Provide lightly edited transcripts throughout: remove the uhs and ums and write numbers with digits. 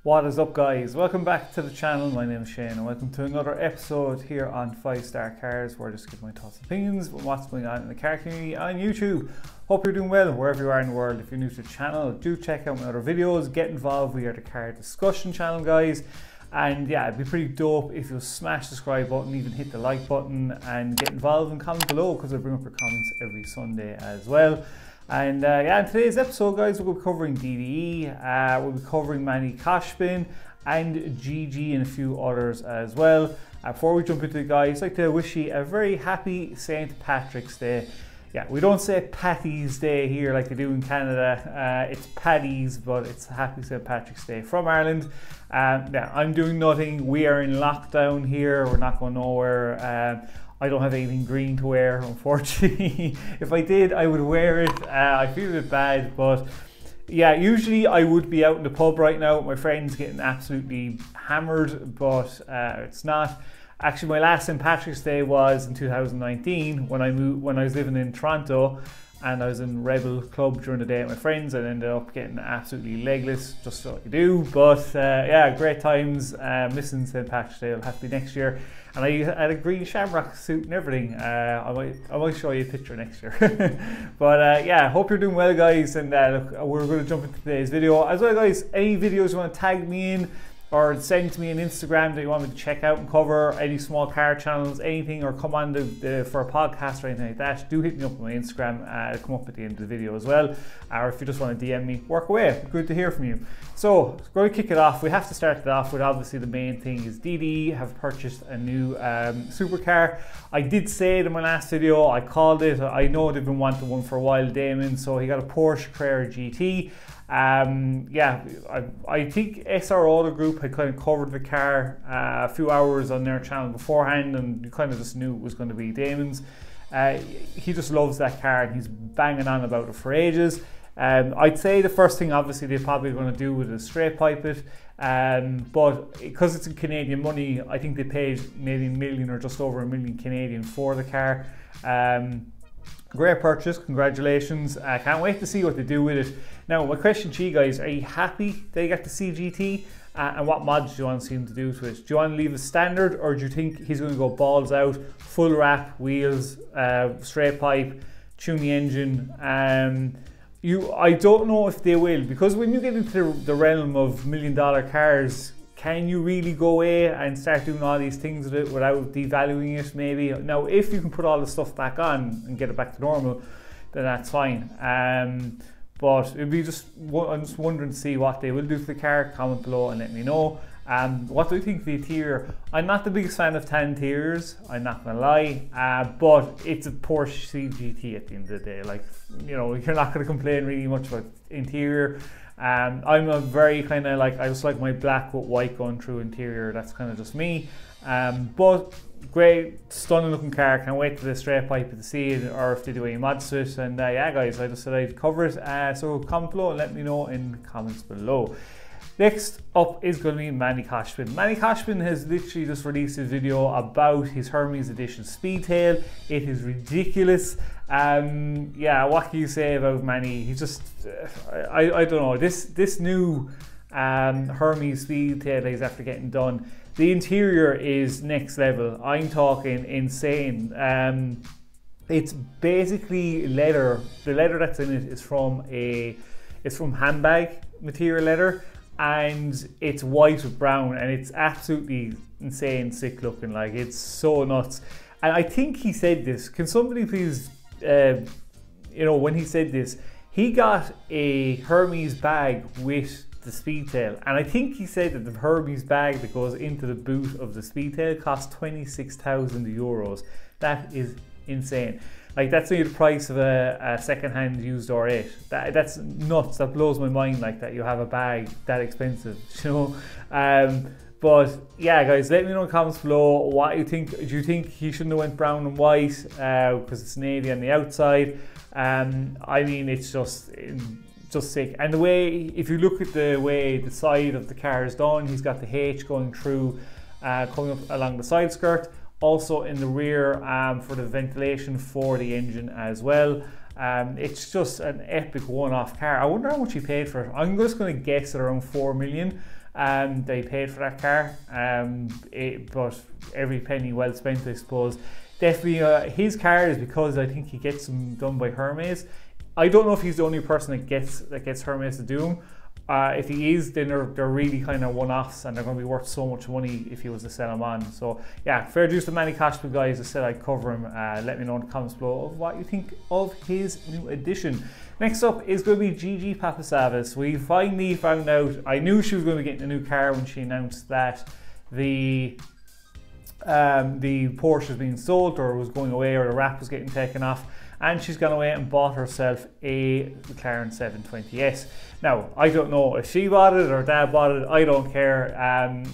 What is up, guys? Welcome back to the channel. My name is Shane and welcome to another episode here on 5-Star Cars, where I just give my thoughts and opinions on what's going on in the car community on YouTube. Hope you're doing well wherever you are in the world. If you're new to the channel, do check out my other videos, get involved. We are the car discussion channel, guys. And yeah, it'd be pretty dope if you smash the subscribe button, even hit the like button, and get involved and comment below, because I bring up your comments every Sunday as well. And yeah, in today's episode, guys, we'll be covering DDE, we'll be covering Mannys and Gigi and a few others as well. Before we jump into it, guys, I'd like to wish you a very happy St. Patrick's Day. Yeah, we don't say Patty's Day here like they do in Canada. It's Paddy's, but it's happy St. Patrick's Day from Ireland. Yeah, I'm doing nothing. We are in lockdown here. We're not going nowhere. I don't have anything green to wear, unfortunately. If I did, I would wear it. I feel a bit bad, but yeah, usually I would be out in the pub right now with my friends getting absolutely hammered, but it's not. Actually, my last St. Patrick's Day was in 2019 when I was living in Toronto, and I was in Rebel Club during the day with my friends, and ended up getting absolutely legless, just like you do. But yeah, great times. Missing St. Patrick's Day. It'll have to be next year. And I had a green shamrock suit and everything. I might show you a picture next year. But yeah, hope you're doing well, guys. And look, we're going to jump into today's video. As well, guys, any videos you want to tag me in or send to me on Instagram that you want me to check out and cover, any small car channels, anything, or come on for a podcast or anything like that, do hit me up on my Instagram. It'll come up at the end of the video as well. Or if you just want to DM me, work away. Good to hear from you. So, we're going to kick it off. We have to start it off with, obviously, the main thing is DDE have purchased a new supercar. I did say it in my last video, I called it. I know they've been wanting one for a while, Damon, so he got a Porchse GT. Yeah, I think SLRebuilt Group had kind of covered the car a few hours on their channel beforehand, and you kind of just knew it was going to be Damon's. He just loves that car and he's banging on about it for ages. I'd say the first thing, obviously, they're probably going to do is straight pipe it, but because it's in Canadian money, I think they paid maybe $1 million or just over $1 million Canadian for the car. Great purchase, congratulations. I can't wait to see what they do with it. Now, my question to you guys, are you happy they got the CGT? And what mods do you want to see him to do to it? Do you want to leave it standard, or do you think he's going to go balls out, full wrap, wheels, straight pipe, tune the engine? I don't know if they will, because when you get into the realm of $1 million cars, can you really go away and start doing all these things with it without devaluing it, maybe? Now, if you can put all the stuff back on and get it back to normal, then that's fine. But it'd be I'm just wondering to see what they will do to the car. Comment below and let me know. What do you think of the interior? I'm not the biggest fan of tan interiors, I'm not gonna lie, but it's a Porsche CGT at the end of the day. Like, you know, you're not gonna complain really much about interior. I'm a very kind of like, I just like my black with white going through interior. That's kind of just me. But great, stunning looking car. Can't wait for the straight pipe to see it, or if they do any mods to it. And yeah, guys, I just said I'd cover it. So comment below and let me know in the comments below. Next up is going to be Mannys. Mannys has literally just released a video about his Hermes edition Speedtail. It is ridiculous. Yeah, what can you say about Mannys? He just, I don't know. This new Hermes Speedtail that he's after getting done, the interior is next level. I'm talking insane. It's basically leather. The leather that's in it is from handbag material leather, and it's white with brown, and it's absolutely insane sick looking. Like, it's so nuts. And I think he said this. Can somebody please, you know, when he said this, he got a Hermes bag with the Speedtail, and I think he said that the Hermes bag that goes into the boot of the Speedtail costs 26,000 euros. That is insane. Like, that's only the price of a second-hand used R8. That's nuts. That blows my mind, like, that you have a bag that expensive, you know. But yeah, guys, let me know in the comments below what you think. Do you think he shouldn't have went brown and white because it's navy on the outside? I mean, it's just sick. And the way, if you look at the way the side of the car is done, he's got the H going through, coming up along the side skirt. Also in the rear for the ventilation for the engine as well. It's just an epic one-off car. I wonder how much he paid for it. I'm just going to guess at around 4 million. they paid for that car, but every penny well spent, I suppose. Definitely his cars, because I think he gets them done by Hermes. I don't know if he's the only person that gets Hermes to do them. If he is, then they're really kind of one-offs, and they're going to be worth so much money if he was to sell them on. So yeah, fair dues to Manny Cashman, guys. I said I'd cover him. Let me know in the comments below of what you think of his new addition. Next up is going to be Gigi Papasavis. We finally found out. I knew she was going to be getting a new car when she announced that the Porsche was being sold, or was going away, or the wrap was getting taken off, and she's gone away and bought herself a McLaren 720S. Now, I don't know if she bought it or dad bought it, I don't care.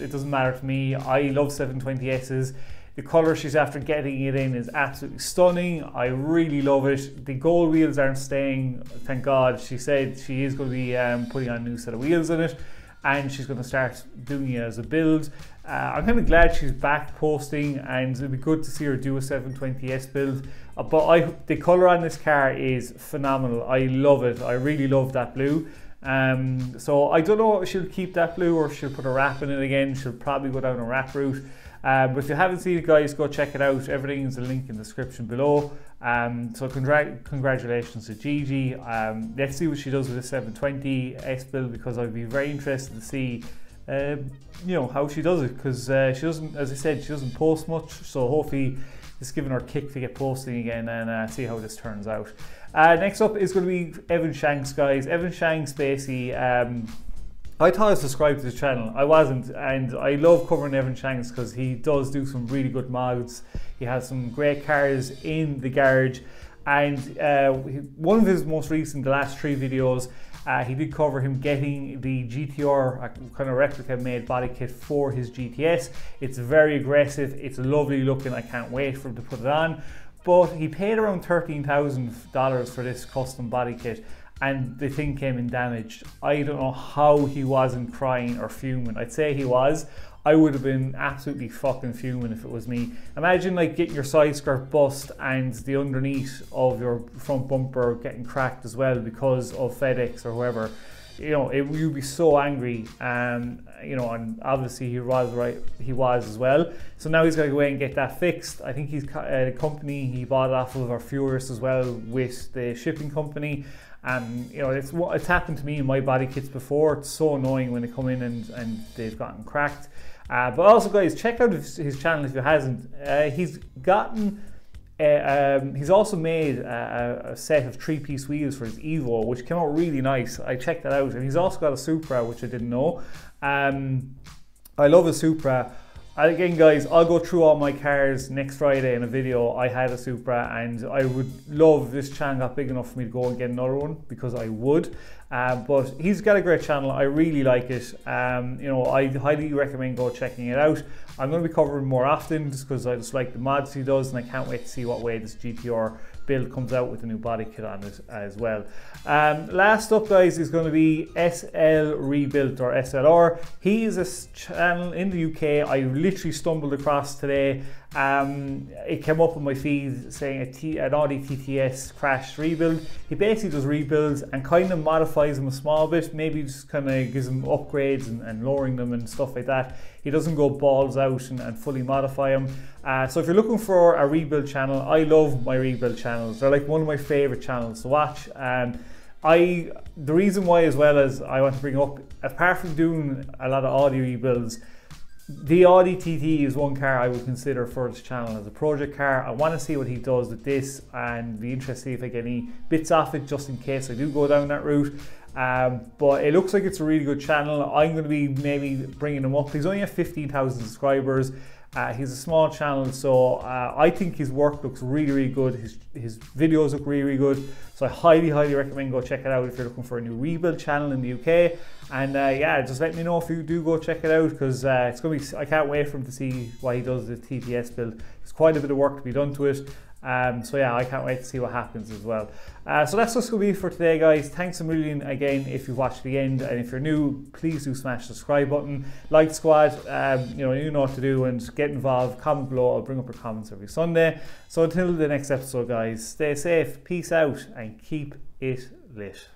It doesn't matter to me. I love 720Ss. The colour she's after getting it in is absolutely stunning. I really love it. The gold wheels aren't staying, thank God. She said she is going to be putting on a new set of wheels in it, and she's going to start doing it as a build. I'm kind of glad she's back posting, and it'd be good to see her do a 720S build. But the colour on this car is phenomenal. I love it. I really love that blue. So I don't know if she'll keep that blue or if she'll put a wrap in it again. She'll probably go down a wrap route. But if you haven't seen it, guys, go check it out. Everything is a link in the description below. So congratulations to Gigi. Let's see what she does with the 720S build, because I'd be very interested to see you know, how she does it, because she doesn't, as I said, she doesn't post much. So hopefully it's giving her a kick to get posting again, and see how this turns out. Next up is going to be Evan Shanks, guys. Evan Shanks, basically, I thought I was subscribed to the channel. I wasn't, and I love covering Evan Shanks because he does do some really good mods. He has some great cars in the garage, and one of his most recent, the last 3 videos, he did cover him getting the GTR, a kind of replica made body kit for his GTS. It's very aggressive, it's lovely looking, I can't wait for him to put it on. But he paid around $13,000 for this custom body kit, and the thing came in damaged. I don't know how he wasn't crying or fuming. I'd say he was. I would have been absolutely fucking fuming if it was me. Imagine like getting your side skirt bust and the underneath of your front bumper getting cracked as well because of FedEx or whoever. You know, you'd be so angry. You know, and obviously he was right. He was as well. So now he's got to go away and get that fixed. I think he's the company he bought it off of are furious as well with the shipping company. You know, it's happened to me in my body kits before. It's so annoying when they come in and they've gotten cracked. But also, guys, check out his channel if you hasn't. He's also made a set of 3-piece wheels for his Evo, which came out really nice. I checked that out, and he's also got a Supra, which I didn't know. I love a Supra. Again, guys, I'll go through all my cars next Friday in a video. I had a Supra, and I would love if this channel got big enough for me to go and get another one, because I would. But he's got a great channel. I really like it. You know, I highly recommend go checking it out. I'm going to be covering more often just because I just like the mods he does, and I can't wait to see what way this GTR build comes out with the new body kit on it as well. Last up, guys, is going to be SLRebuilt, or SLR. He is a channel in the UK. I literally stumbled across today. It came up on my feed saying an Audi TTS crash rebuild. He basically does rebuilds and kind of modifies them a small bit, maybe just kind of gives them upgrades and lowering them and stuff like that. He doesn't go balls out and fully modify them. So if you're looking for a rebuild channel, I love my rebuild channels. They're like one of my favorite channels to watch. The reason why, as well as I want to bring up, apart from doing a lot of Audi rebuilds, the Audi TT is one car I would consider for this channel as a project car. I want to see what he does with this, and be interested to see if I get any bits off it, just in case I do go down that route. But it looks like it's a really good channel. I'm going to be maybe bringing him up. He's only at 15,000 subscribers. He's a small channel, so I think his work looks really, really good. His videos look really, really good. So I highly, highly recommend go check it out if you're looking for a new rebuild channel in the UK. And yeah, just let me know if you do go check it out, because it's going to be, I can't wait for him to see what he does with the TTS build. There's quite a bit of work to be done to it. So yeah, I can't wait to see what happens as well. So that's just going to be for today, guys. Thanks a million again if you've watched the end, and if you're new, please do smash the subscribe button. Like squad, you know what to do, and get involved. Comment below. I'll bring up your comments every Sunday. So until the next episode, guys, stay safe, peace out, and keep it lit.